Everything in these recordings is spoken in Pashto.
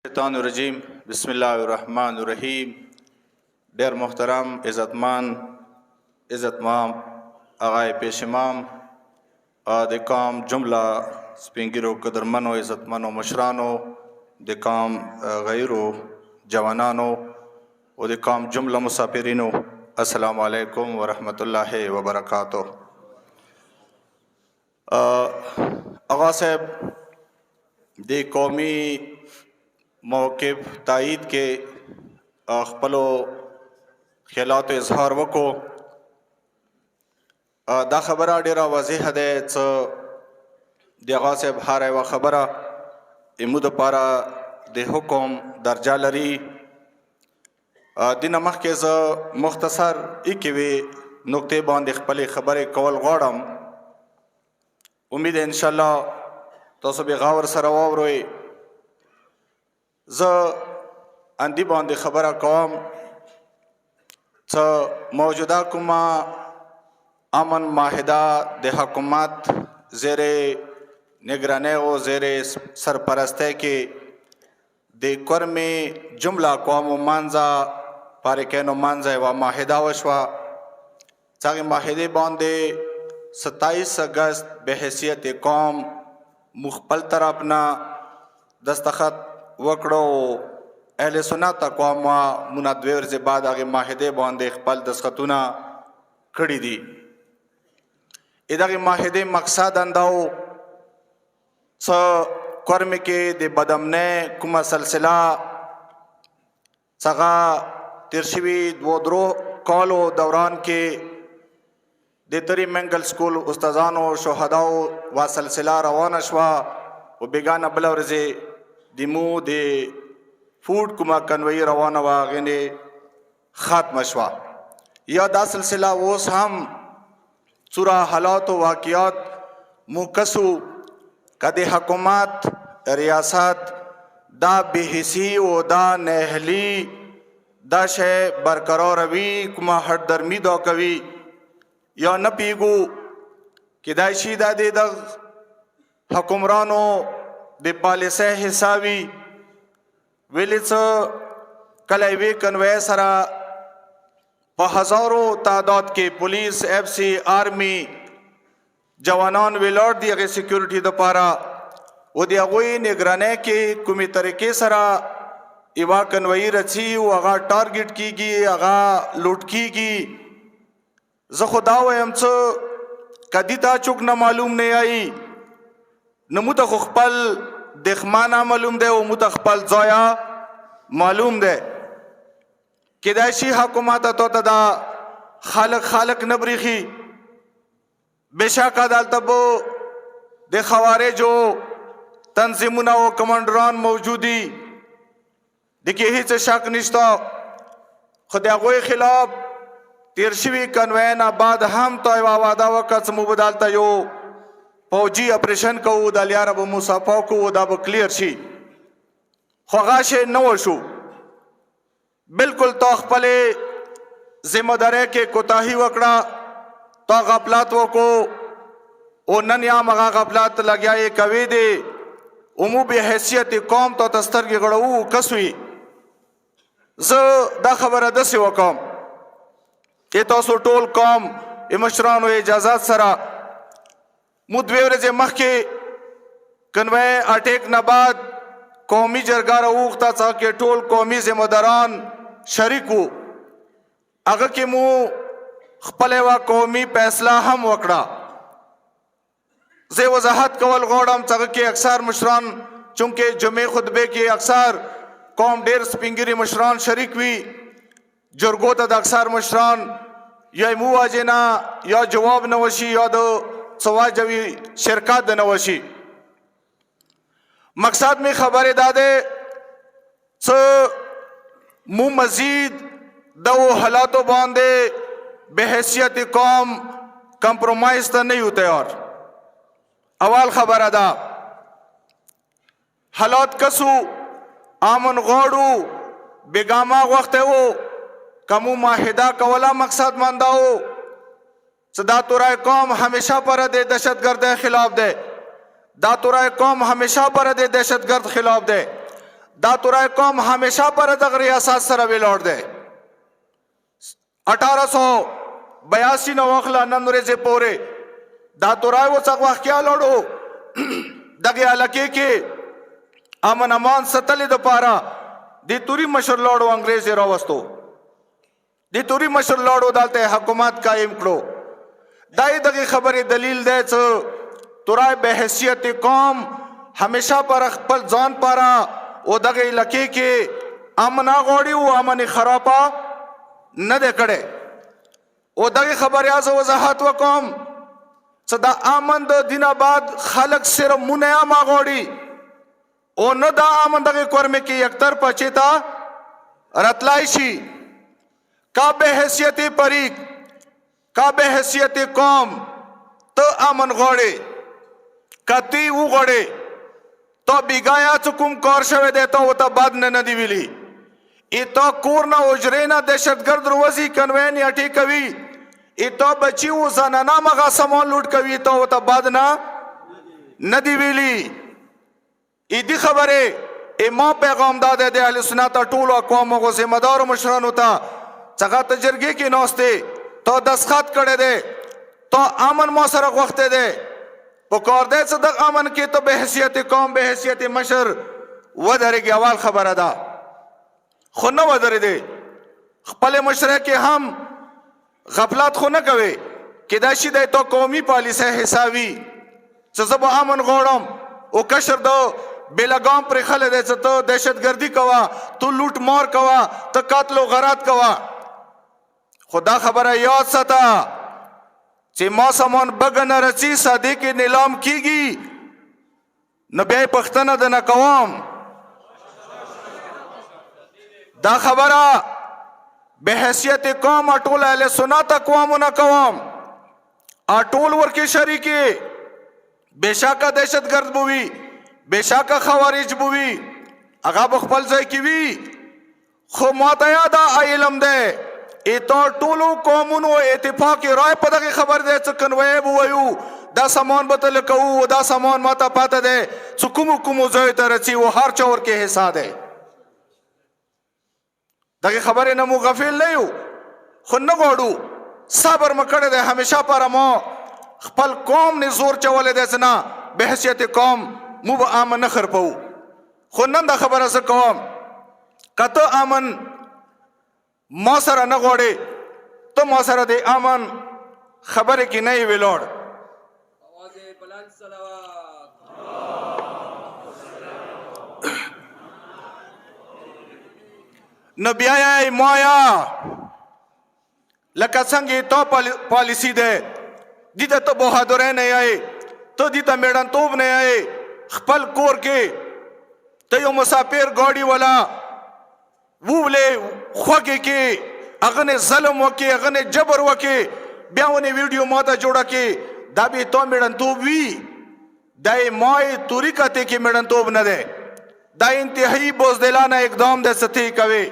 شیطان الرجیم بسم الله الرحمن الرحیم. ډیر محترم عزت مام آقای پیش امام د قوم جمله سپینګیرو قدرمنو عزتمنو مشرانو د قوم غیرو جوانانو او د قوم جمله مسافرینو السلام علیکم ورحمت الله وبرکاتہ. آغا صاحب د قومی موقف تایید کې خپلو خیالاتو اظهار وکړو. دا خبره ډیره واضحه ده چې د آغا صاحب هر یوه خبره زموږ دپاره د حکم درجه لري. دینه مخکې زه مختصر یوې نقطې باندې خپلې خبرې کول غواړم. امید انشاءالله تاسو به غور سره واورئ. زه اندی باندې خبره کوم چې موجوده کومه امن معاهده د حکومت زیر نگرانی او زیر سرپرستی کې د کرمی جمله اقوامو منځه پارکینو منځه یوه معاهده وشوه. چې هغې معاهدې باندې 27 اگست به حیثیت قوم موږ خپل طرف نه دستخط وکړو. اهل سنت اقوام مونږ 2 ورځې بعد هغې معاهدې باندې خپل دستخطونه کړي دي. د هغې معاهدې مقصد همدا و چې کرمې کې د بدامنۍ کومه سلسله څخه تېر شوي 2-3 کالو دوران کې د تری منګل سکول استادانو شهداو وا سلسله روانه شوه. و بیګانه بله ورځې دمو د فوډ کومه کنوی روانه وه هغې نه ختمه شوه. یا دا سلسله اوس هم څوره حالات و واقعات موکسو که د حکومت ریاست دا بېحسي و دا نهلي دا شی برقرار وي کومه هټدرمي دا کوي یا نه پیږو کیدای شي دا د حکمرانو د پالیسۍ حصه وي. ویلې څه کله یوې کنوی سره په هزارو تعداد کې پولیس اف سی آرمی جوانان ولاړ دي هغې سیکیورټي دپاره و د هغوی نګرانۍ کې کومې طریقې سره یوه کنوی رڅي و هغه ټارګېټ کیږي هغه لوټ کیږي. زه خو دا وایم څه کدي تا چوک نه معلوم نه آئی نه مو ته خو خپل دښمنه معلوم دی او مو ته خپل ځایه معلوم دی. کیدای شي حکومت تو ته دا خالق نه بریښي. بېشکه دلته به د خوارجو تنظیمونه او کمانډران موجود دي د کې هېڅ شک نشته. خو د هغوی خلاف تیر شوي کنوی نه بعد هم تا یوه وعده وکړه چې موږ به دلته یو فوجي اپریشن کوو د لیاره به مو صفا کوو دا به کلیر شي. خو هغه شی نه وشو. بلکل تا خپلې ذمهدارۍ کې کوتاهي وکړه تا غفلت وکړو او نن یم هغه غفلت لګیا یې کوې دی او مو بې حیثیت قوم تا ته سترګې غړوو کس وي. زه دا خبره داسې وکړم چې تاسو ټول قوم مشرانو اجازت سره مو 2 ورځې مخکې کنوی اټیک نه بعد قومي جرګه راوغوښته چې کې ټول قومي ذمهداران شریک وو. هغه کې مو خپله یوه قومي فیصله هم وکړه. زه وضاحت کول غواړم چې هغه کې اکثر مشران چونکې جمعې خطبې کې اکثر قوم ډېر سپینګیري مشران شریک وي. جرګو ته د اکثر مشران یا مو واجې نه یا جواب نه وشي یا د څه واجوي شرکت د نه وشي. مقصد می خبرې دا دی چې مو مزید د حالاتو باندې به حیثیت قوم کمپرومایز ته نه یو تیار. اول خبره ده حالات کسو امن غواړو بیګامه غوښتی و کمو معاهده کوله مقصد منده و چې دا تورای قوم همیشه پر د دهشتګردۍ خلاف دی. دا تورای قوم همیشه پر د دهشتګرد خلاف دی. دا تورای قوم همیشه پر دغه ریاست سره ویلوړ دی 1882 نه واخله نن ورځې پورې دا تورای اوس هغه وخت کې لوړو دغه علاقې کې امن امان ستلې دپاره د توري مشر لوړو انګریز یې راوستو د توري مشر لوړو دلته حکومت قایم کړو دا یې دغه خبرې دلیل دی چې تورای به حیثیت قوم همیشه پر خپل ځان پاره او دغه علاقې کې امن غوړي او امن خرابه نه دی کړی او دغه خبرې از وضاحت وکوم چې دا امن د دینه بعد خلق صرف منعم غوړي او نه دا امن دغه کورمه کې یکتر پچیتا رتلای شي کا به حیثیت پریک کا به حیثیت قوم ته امن غوړي کتی و غوړي تو بیگایا چکم کار شوه دیتا و تا بعد نه ندی ویلی ای تو کور نه اجره نه دهشتگرد روزی کنوین یټی کوي ای تو بچی و زنانا مغا سامان لوټ کوي تو و تا بعد نه ندی ویلی ای دی خبره ای ما پیغام داده دی اهل سنت ټول اقوام غو ذمہ دار مشرانو ته څنګه تجرګه کې نوسته تو دسخط کړه دے تو امن مو سره وخت دے پکار دے چې د امن کې ته به حیثیت قوم به حیثیت مشر ودرېږي اول خبره ده خو نه ودرې دی خپل مشره کې هم غفلت خو نه کوي کې دا شي د تو قومي پالیسي حسابي چې زه به امن غواړم او کشر دو بلګام پر خلک دې چې ته دهشتګردي کوا تو لوټ مار کوا ته قتل او غارت کوا خدا خبره یاد ساته چې ما سامان بګن رچی ساده کې نیلام کیږي نو بیا پښتنه د نه کوم دا خبره به حیثیت قوم اټول اهل سنت اقوام نه کوم اټول ورکه شریکی بشاکه دهشتګرد بوي بشاکه خوارج بوي هغه خپل ځای کې وي خو ماته یاد علم ده ایتو ټولو قومونو اتفاق رائے په دغه خبر ده چې کنوي وایو دا سامان بتل کوو دا سامان ماته پاته ده چې کوم ځای ته رچی او هر چور کې حصہ ده دغه خبره نه مو غفل نه یو خو نه غواړو صبر مکړه ده همیشه پر مو خپل قوم نه زور چولې ده نه به حیثیت قوم مو به امن نه خرپو خو نن دا خبره ز قوم کته امن ما سره نه غواړي ته ما سره د امن خبره کې نه ویلوړ आवाज बुलंद सलावत نبی آیا مایا لکه څنګه تو پالیسی ده دي ته بہادر نه آئے تو دي ته میډان توب نه آئے خپل کور کې ته یو مسافر گاڑی والا وولې خوګه کې اغه ظلم وکي اغه جبر وکي بیاونه ویډیو ماته جوړه کې دا به تو میډان توب وی دای مای طریقته کې میډان توب نه ده دا انتهایی بوزدلانه اقدام د ستی کوي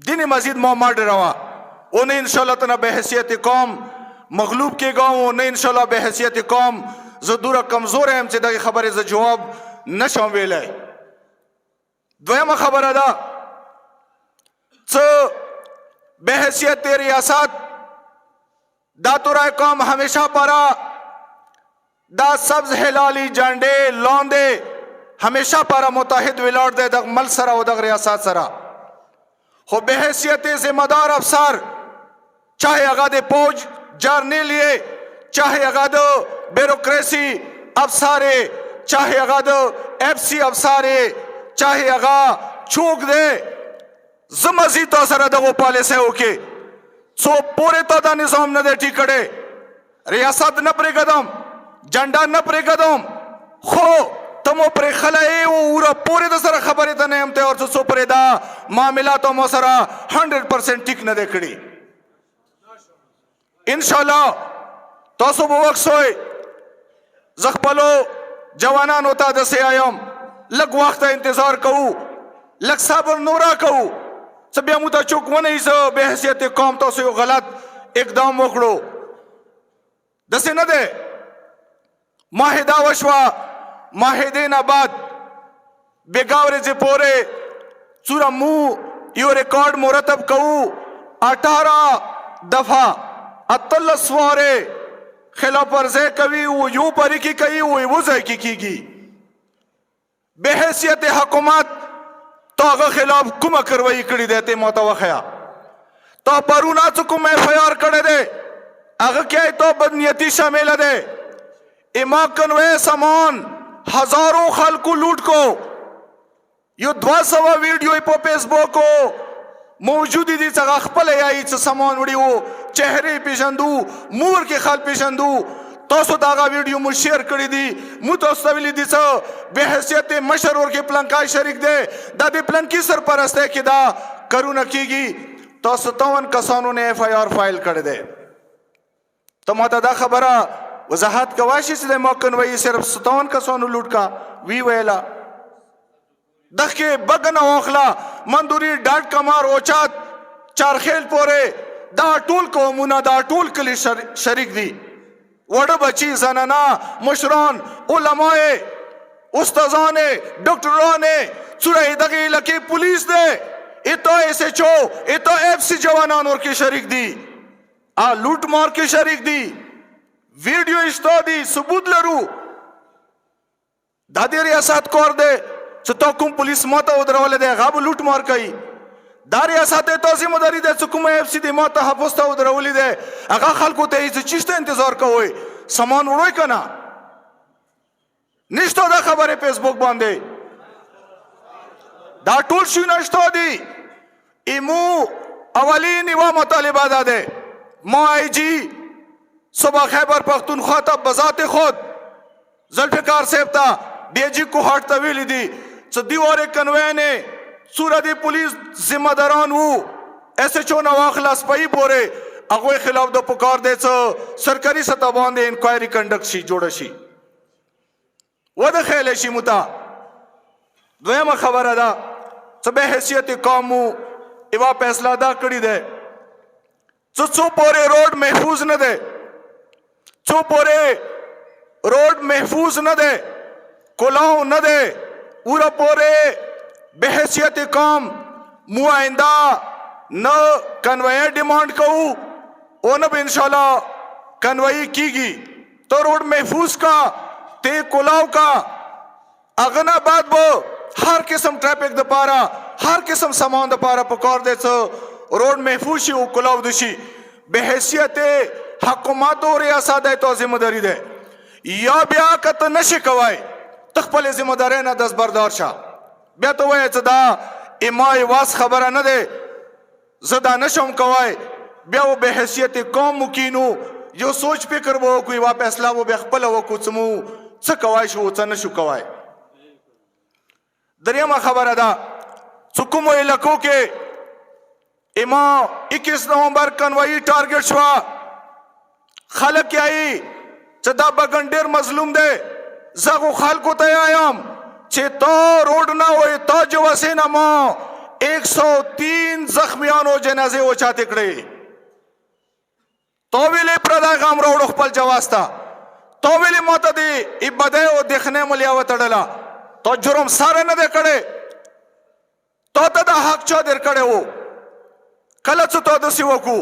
دین مزید محمد روا اون انشاءاللہ تنا بحیثیت قوم مغلوب کے گاؤں اون انشاءاللہ بحیثیت قوم زدورا کمزور ہے ہم سے دا خبر ز جواب نشم ویلے دویم خبر دا چو بحیثیت ریاست دا تورای قوم ہمیشہ پارا دا سبز حلالی جانڈے لوندے ہمیشہ پارا متحد ویلوڑ دے دا مل سرا و دا ریاست سرا خو بحیثیت ذمہ دار افسر چاہے اگا دے پوج جارنے لیے چاہے اگا دو بیروکریسی افسارے چاہے اگا دو ایف سی افسارے چاہے اگا چوک دے زمزی تو سر دگو پالیسے ہوکے سو پورے تو دا نظام نہ دے ٹھیکڑے ریاست نہ پرے قدم جنڈا نہ پرے قدم خو تمو پر خلائے او پورے دا سر خبری دا نیمتے اور سو پرے دا معاملاتو مو سر 100% ٹک نہ دیکھڑی انشاءاللہ تو سو بوقت سوئے زخپلو جوانان ہوتا دسے آئیم لگ وقت انتظار کہو لگ صبر نورا کہو سب یا موتا چوک ونہی سو بے حیثیت قوم تو سو غلط اقدام وکڑو دسے نہ دے ماہدہ وشوا ماہدین آباد बेगावरे पोरे चूरा मुंह यो रिकॉर्ड मुरतब कहू 18 दफा अतलस वारे खिलाफ वर्जे कभी वो यूं परी की कही वो जैकी की बेहैसियत हुकूमत तो अगर खिलाफ कुम करवाई कड़ी देते मोतवखया तो परूना चुकुम FIR करे दे अगर क्या तो बदनियती शामिल दे इमा कन्वे सामान हजारों खलकू लूट को यो 200 वीडियो पे फेसबुक को मौजूदी दी जगह खपल आई सामान वीडियो चेहरे पेशंदू मूर के खाल पेशंदू तो दागा वीडियो मु शेयर करी दी मु तो सविली दी बेहसियत मशरूर के प्लंका शरीक दे दादी प्लंकी सरपरस्त है कि दा करू न कीगी तो 57 कसानों ने FIR फाइल कर दे तो मतदा खबरा वजाहत कवाशी से मौकन वही सिर्फ 57 कसानों लूट का वी वेला दखे बगन ओखला मंदूरी डाट कमार ओचात चारखेल पोरे दा टूल को मुना दा टूल के लिए शरीक दी वड़ बची जनाना मुशरान उलमाए उस्ताजाने डॉक्टराने चुराई दगी लकी पुलिस दे इतो SHO इतो FC जवानान और की शरीक दी आ लूट मार की शरीक दी वीडियो इस्तो दी सबूत लरू दादी रियासत कोर दे तो कुम पुलिस मोता उधरवाले दे गाब लूट मार कई दारिया साथे तो जिम्मेदारी दे चुकुम FC दी मोता हफुस्ता उधरवली दे अगा खलको ते इस चीज इंतजार का होए सामान उड़ोय कना निष्ठो दा खबर है फेसबुक बांधे दा टूल शी नष्टो दी इमू अवली निवा मुतालिबा दा दे माईजी सुबह खैबर पख्तूनख्वा तब बजाते खुद जुल्फिकार सेफ्ता DG को हाट तवीली दी दीवारे कन्वे ने सूरदी पुलिस जिम्मेदारान वो SHO नवाखला स्पाई पोरे अगवे खिलाफ दो पुकार दे सरकारी सतह बांधे इंक्वायरी कंडक्ट शी जोड़शी वद खेले शी मुता द्वयम खबर अदा सबे हैसियत कौमू इवा फैसला अदा करी दे चो पोरे रोड महफूज न दे चो पोरे रोड महफूज न दे कुलाव न दे पूरा पोरे बेहसियत कौम मुआइंदा न कन्वेयर डिमांड कहू ओ न इंशाल्लाह कन्वई कीगी तो रोड महफूज का ते कुलाव का अगना बाद वो हर किस्म ट्रैफिक दपारा हर किस्म सामान दपारा पुकार दे रोड महफूज कुलाव दुशी बेहसियत हुकूमत और रियासत तो जिम्मेदारी दे या ब्या कत नशे कवाए तखपल जिम्मेदारी ना दस बरदार शाह ब्या तो वह चदा इमाई वास खबर न दे जदा नशम कवाए ब्या वो बेहसियत कौम मुकीनू जो सोच फिक्र वो कोई वा फैसला वो बेखपल वो कुछ मु च कवाए शो च नशु कवाए दरियामा खबर अदा सुकुम इलाकों के इमा 21 नवंबर कन्वई टारगेट शवा खलक आई चदा बगंडेर मजलूम दे जगो खाल को तयाम चे तो रोड ना हो तो जो वसे ना मो 103 जख्मियानो जनाजे वो चाहते कड़े तो विले प्रदा काम रोड खपल जवास्ता तो विले मत दे इबदे वो देखने मलियावत डला तो जुर्म सारे न दे कड़े तो तदा हक चौधर कड़े हो कलच तो दसिवकू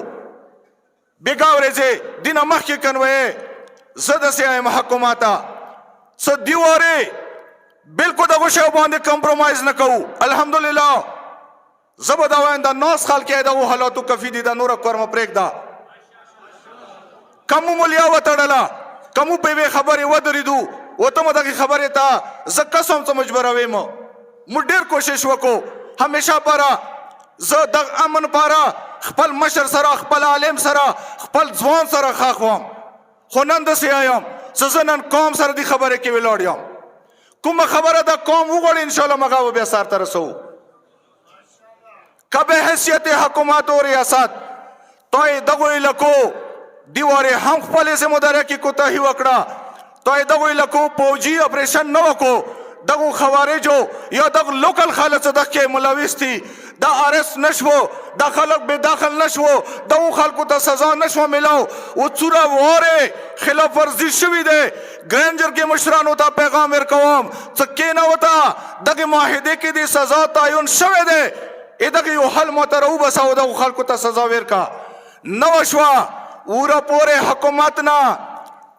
बेगावरे जे दिन मखी कन्वे जद से आए महकुमाता स दीवारे बिल्कुल दगोशे बांधे कंप्रोमाइज न कहू अल्हम्दुलिल्लाह जबदावांदा 9 साल के दा वो हालातु कफी दा नूर कर्म प्रेगदा कमु मुलिया वतडला कमु पे खबर वदरिदू वो तो मदा की खबर था जक्कसम समझ बरावे मुडेर कोशिश वको हमेशा पारा ज दग अमन पारा खपल मशर सरा खपल आलिम सरा खपल जवान सरा खाखवाम खुनंद से आयाम सजनन कौम सर दी खबर के विलोड़ियाम कुम खबर दा कौम उगड़ इंशाल्लाह मगा वो बेसार तरसो कबे हैसियत हुकूमत और रियासत तो दगो इलाको दीवारे हम खपले से मुदारे की कोताही वकड़ा तो दगो इलाको फौजी ऑपरेशन न को دغو خوارجو یا دغ لوکل خالص دغه ملوث دي دا ارس نشو دا خلق به داخل نشو دغو خلکو ته سزا نشو ملاو او څوره واره خلاف ورزي شوی دی ګرینجر کې مشرانو ته پیغام ورکوم څه کې نه وتا دغه معاهده کې د سزا تعین شوی دی دغه یو حل مترو بساو دغو خلکو ته سزا ورکا نو شوا اوره پورې حکومت نه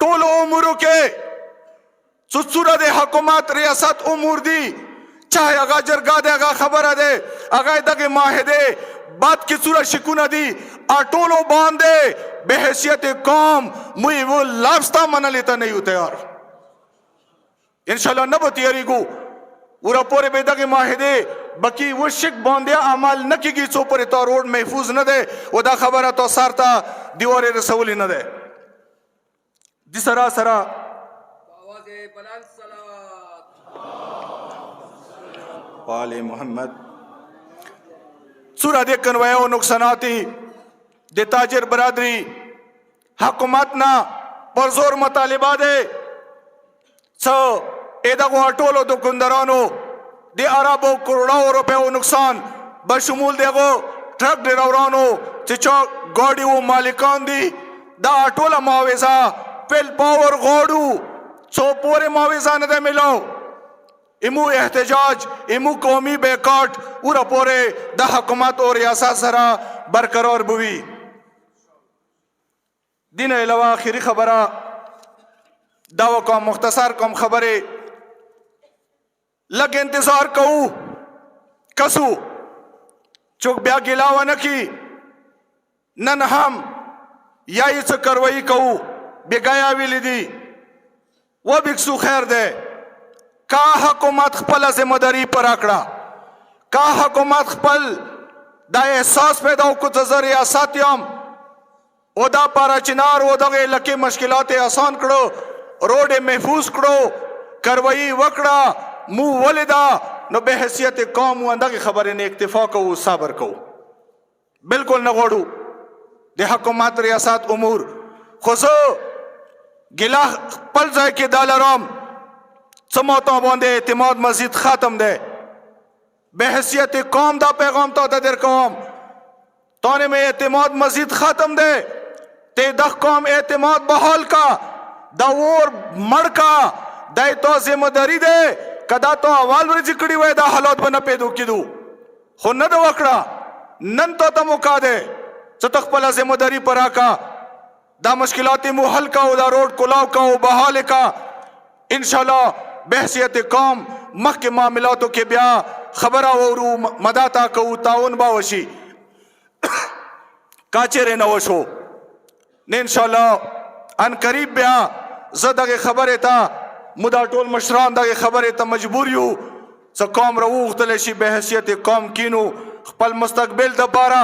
ټول امورو کې څوره د حکومت ریاست امور دي چاہے هغه جرګه دی هغه خبره دی هغه دغه معاهده بات کې څوره شکونه دي ټولو باندې به حیثیت قوم موږ و لابستا منلې ته نه یو تیار انشاءالله نه به تیاریږو اوره پورې به دغه معاهده بکی و شک باندې عمل نه کیږي څو پورې تا روډ محفوظ نه دی و دا خبره تو سارتا دیواره رسولی نه دی دي سره سره آواز بلند صلوات آل محمد څوره د کنویو نقصاناتی د تاجر برادری حکومت نه پر زور مطالبه ده څو دغو ټولو دکاندارانو د اربو کروڑو روپیو نقصان بشمول دغو ټرک ډرایورانو چې چا ګاډیو مالکان دي دا ټوله معاوضه فل پاور غاړو څو پورې معاوضه نه ده ملاو امو احتجاج امو قومی بیکاٹ اوره پورې د حکومت او ریاست سره برقرار بوي دین علاوه آخري خبره دا کوم مختصر کوم خبره لگ انتظار کوو کسو چوک بیا ګیلاوه نه کی نن هم یا یې څه کروي کوو بګایا ویل دي و بکسو خیر ده کا حکومت خپل ذمہ داری پر اکړه کا حکومت خپل دا احساس پیدا وکړ چې ریاست یم او دا پارا چنار و دغه لکه مشکلات آسان کړو روډ محفوظ کړو کروي وکړه مو ولدا نو به حیثیت قوم وندغه خبره نه اکتفا کوو صبر کوو بالکل نه غوړو د حکومت ریاست امور خو زه ګلا خپل ځای کې دالرام سموتا باندې اعتماد مزید ختم ده به حیثیت قوم دا پیغام تا در قوم تانه میں اعتماد مزید ختم ده تے دخ قوم اعتماد بحال کا دا اور مڑ کا دای تو ذمہ داری ده کدا تو اول ورځ کړي وای دا حالات بنه پیدا کیدو خو نه دا وکړه نن تو موقع ده چې تخپل ذمہ داری پر آکا دا مشکلات مو حل کا او دا روډ کلاو کا او بحال کا انشاءاللہ بحثیت قوم مخک معاملاتو کې بیا خبره ورو مداتا کو تعاون با وشي کاچره نه وشو نه انشاءاللہ ان قریب بیا زدغه خبره تا مدا ټول مشران دغه خبره ته مجبور یو څه قوم روغتل شي به حیثیت قوم کینو خپل مستقبل د پاره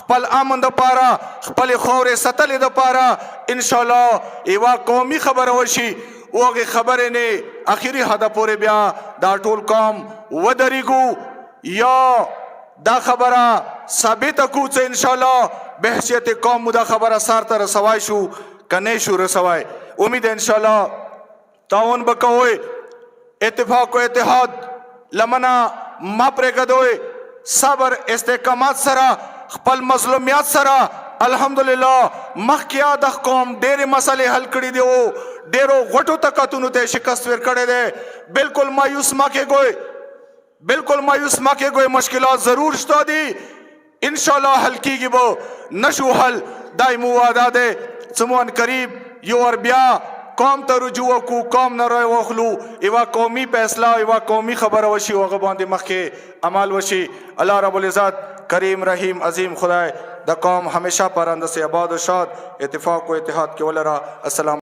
خپل امن د پاره خپل خورې ستل د پاره انشاءالله ایوا قومي خبره وشي اوغه خبره نه اخیری حدا پورې بیا دا ټول قوم ودرېګو یا دا خبره ثابت کو چې انشاءالله به حیثیت قوم دا خبره سار ته رسوای شو کنه شو رسوای امید انشاءالله تعاون بکوي اتفاق و اتحاد لمنا ما پرګدوي صبر استقامت سره خپل مظلومیت سره الحمدلله مخکیا د قوم ډېر مسلې حل کړې دي او ډېرو غټو طاقتونو ته شکست ور کړې ده بالکل مایوس ما کې کوئی مشکلات ضرور شته دي انشاءالله حل کیږي بو نشو حل دایمو وعده ده سمون قریب یو ور بیا قوم ته رجوع کو قوم نه راي واخلو ایوا قومي فیصله ایوا قومي خبره وشي هغه باندې مخکې عمل وشي الله رب العزت کریم رحیم عظیم خدای د قوم همیشه پرنده سے آباد و شاد اتفاق و اتحاد کې ولرا السلام